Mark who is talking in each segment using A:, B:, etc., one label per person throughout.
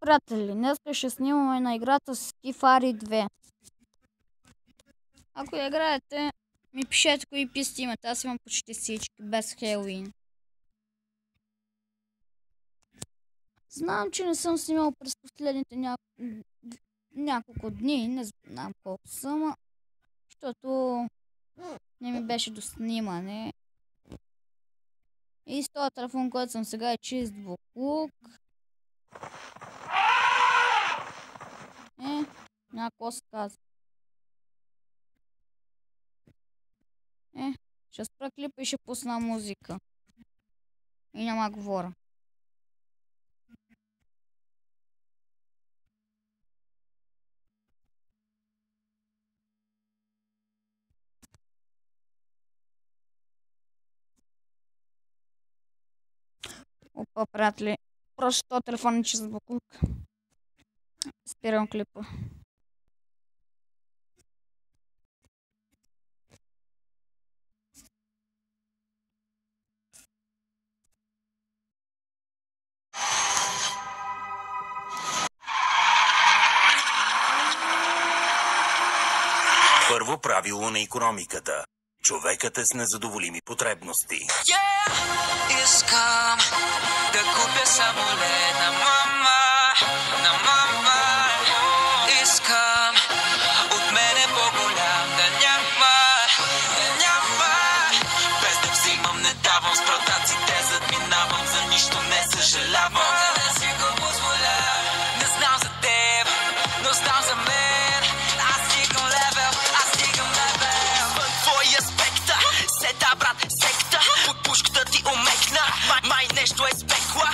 A: Приятели, днес ще снимаме на играта Skifari 2. Ако я играете, ми пишете кои писти имате. Аз имам почти всички, без Хелоуин. Знам, че не съм снимал през последните няколко дни, не знам колко съм, защото не ми беше до снимане. И с този телефон, който съм сега, е чист буклук. Някакво се казва. Ще спра клипа и ще пусна музика. И няма говоря. Опа, приятели. Просто този телефон е чист буклук. Спирам клипа.
B: Първо правило на икономиката. Човекът е с незадоволими потребности.
C: Искам да купя самолет на мама. Искам от мене по-голям да няма. Без да взимам, не давам, с продаците задминавам, за нищо не съжалявам. Мога да си го позволя. Не знам за теб, но знам за мен. Аз стигам левел. Вън твоя спекта, сета брат, секта. Под пушката ти омекна, май нещо е спекла.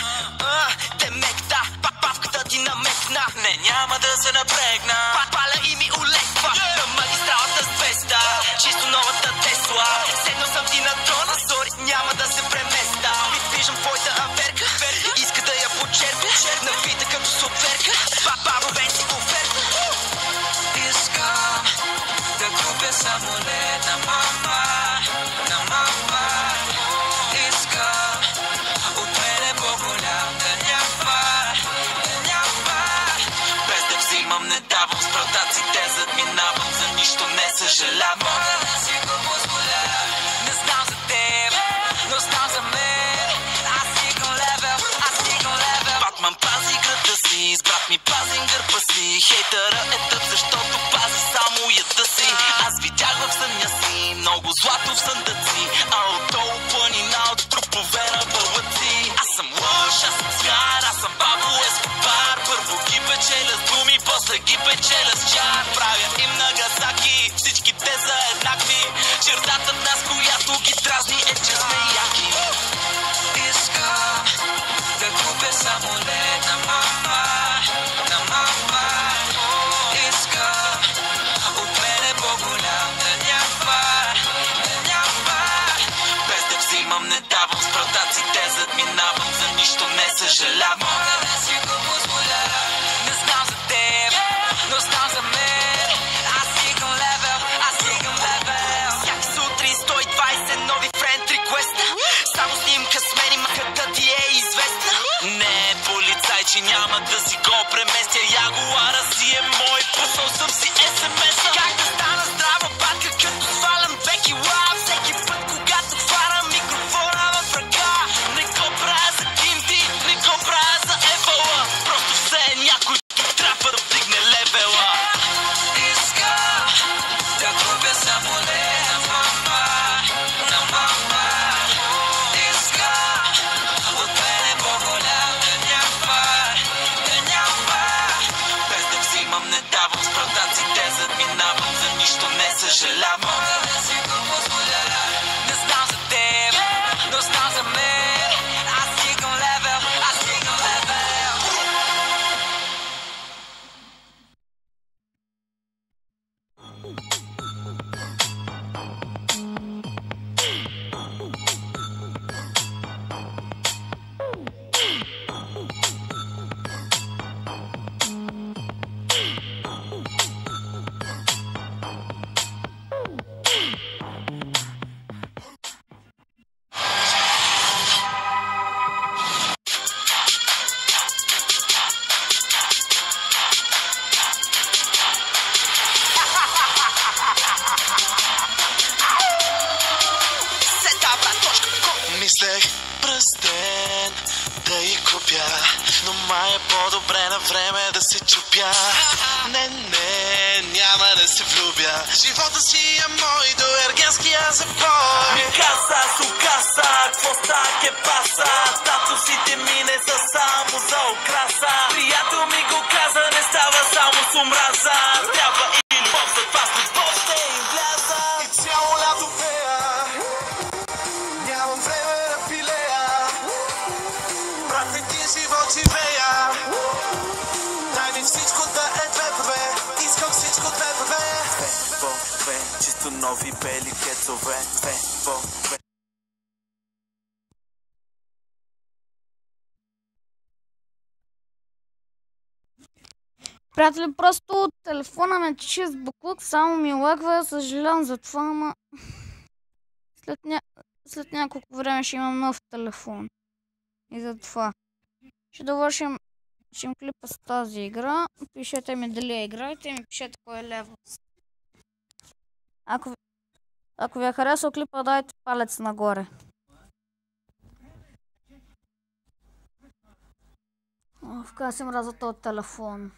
C: Те мекта, павката ти намекна. Не, няма да се напрегна. Паля и ми улеква на магистралата с 200. Чисто новата Тесла. Седнал съм ти на трона, сори, няма да се преместа. Виждам твоята аверка, иска да я почерпя. Навита като соферка, бабо венци оферта. Искам да купя самолет на мама. Искам от мене по-голям да няма. Без да взимам, не давам, с продаците задминавам, за нищо не съжалявам. Мога да си го позволя. Не знам за теб, но знам за мен. Аз стигам левел. Батман пази града си, с брат ми пазим гърба си. Хейтъра е тъп, защото пази само яда си. Аз видях в съня си много злато в съндъци, а отдолу планина от трупове на бълъци. Аз съм лъж, аз съм звяр, аз съм Пабло Ескобар. Първо ги печеля с думи, после ги печеля с чар. Правя им Нагасаки, всички те са еднакви. Чертата в нас, която ги дразни, е че сме яки. Искам да купя самолет на мама. Искам от мене по-голям да няма. Без да взимам, не давам, с продаците задминавам, за нищо не съжалявам. Мога да си го позволя. Не знам за теб, но знам за мен. Аз стигам левел. Всяка сутрин 120 нови френд реквеста. Само снимка с мен и махата ти е известна. Не е полицай, че няма да си го преместя. Ягуара си е мой, пуснал съм си SMS-а. Как да стана здрава батка, като свалям 2 кила. Всеки път, когато хварам микрофона в ръка. Не го правя за кинти, не го правя за ефала. Просто все някой трябва да вдигне левела. Искам да купя самолет на мама. Искам от мене по-голям да няма. Без да взимам, не давам, с продаците задминавам, за щупя, но май е по-добре на време да се чупя. Не, няма да се влюбя. Живота си е мой до ергенския запой. Ми каса, сукаса, какво ста ке паса? Статусите ми не са само за украса. Приятел ми го каза, не става само с омраза. Трябва и любов, за това с любов ще им вляза. И цяло лято пея, нямам време да пилея. Брат, един живот живея. Дай ми всичко да е две по две. Искам всичко две по две. Две по две, чисто нови бели кецове. Две по две.
A: Приятели, просто телефона ме тече с буклук, само ми лъгва, съжалявам за това, ама след няколко време ще имам нов телефон. И за това ще довършим клипа с тази игра. Пишете ми дали играете и ми пишете кой е левел. Ако ви е харесал клипа, дайте палец нагоре. Вкара си мраза този телефон.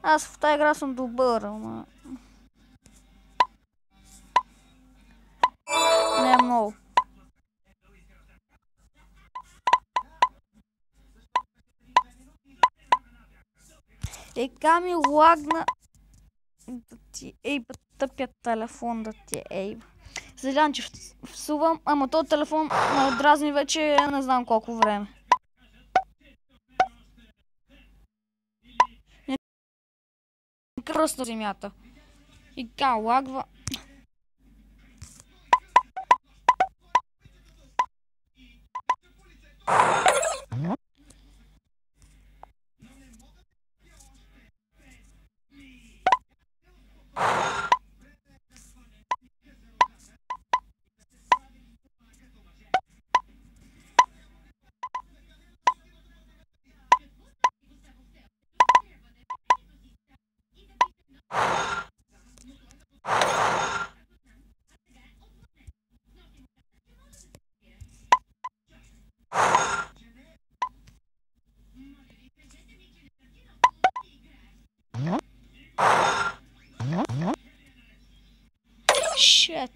A: Аз в тази игра съм добър, ама не е много. Ека ми лагна да ти ейба тъпя телефон, да ти ейба. Съжалявам, че всувам, ама този телефон ме отдразни вече не знам колко време. Просто земята. И ка лагва. Shit.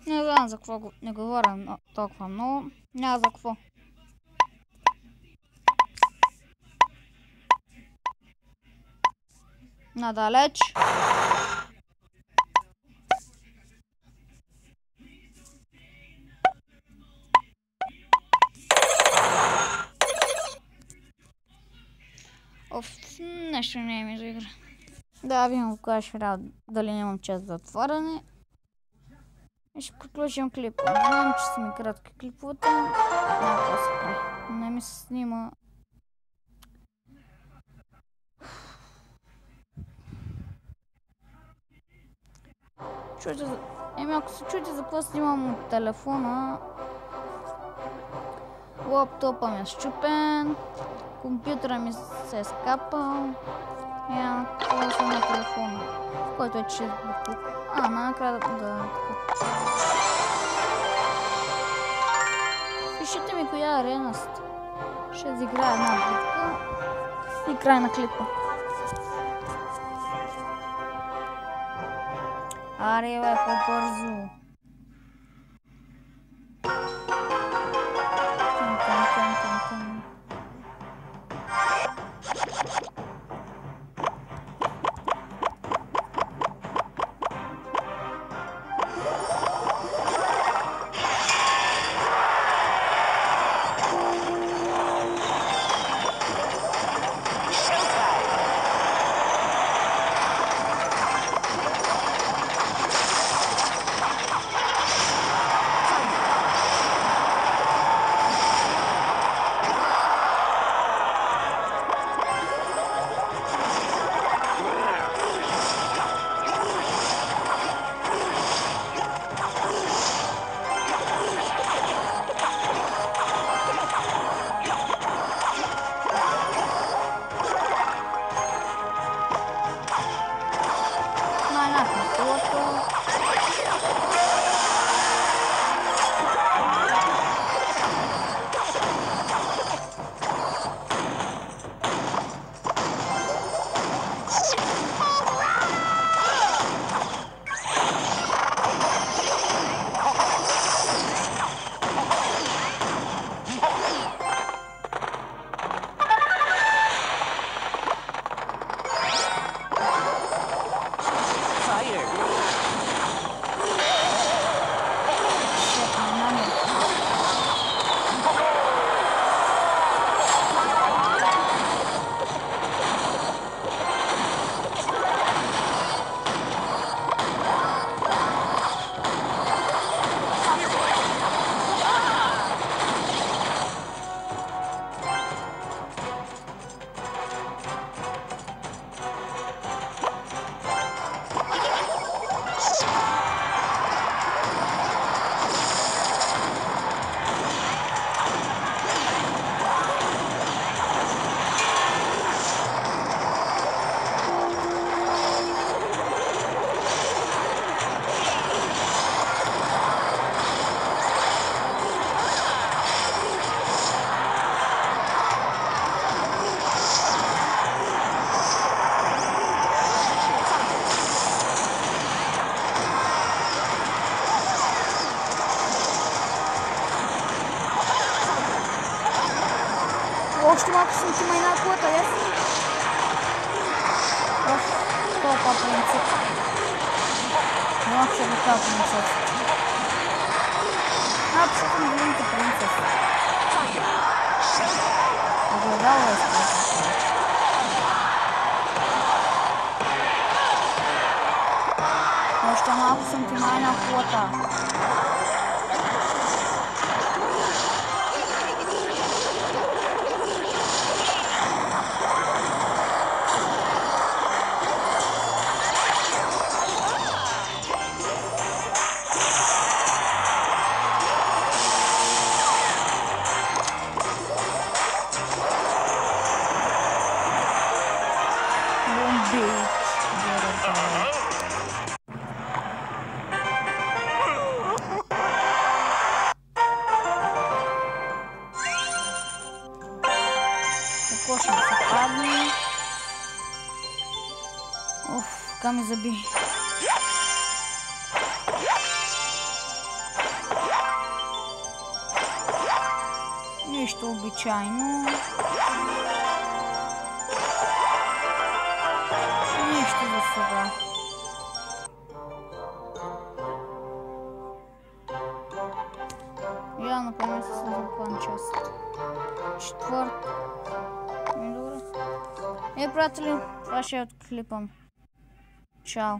A: Не знам за какво не говоря толкова много. Няма за какво. Надалеч. Нещо не е ми за игра. Да, ви му кажа финал, дали нямам чест за отваряне. И ще приключим клипа. Знам, че са ми кратки клиповете. Няма какво се прави. Не ми се снима. Ако се чуете за какво снимам от телефона, лаптопа ми е счупен, компютъра ми се е скапал и какво съм на телефона, в който е 6 буклук. Най-накрая да... Пишете ми коя арена сте. Ще изиграя една битка и край на клипа. Аре, бе, по-бързо. Още малко съм ти майна кулата, yes? Това принцип. Вообще не това принцип. Абсолютно не големите принцип. Огледало е спрашно. Още малко съм ти майна кулата. Какво ще се падне? Оф, така ми заби. Нищо обичайно. Нищо за сега. Я напомня се следва част. Четвърта. Добре. Приятели, това ще е от клипа. Чао.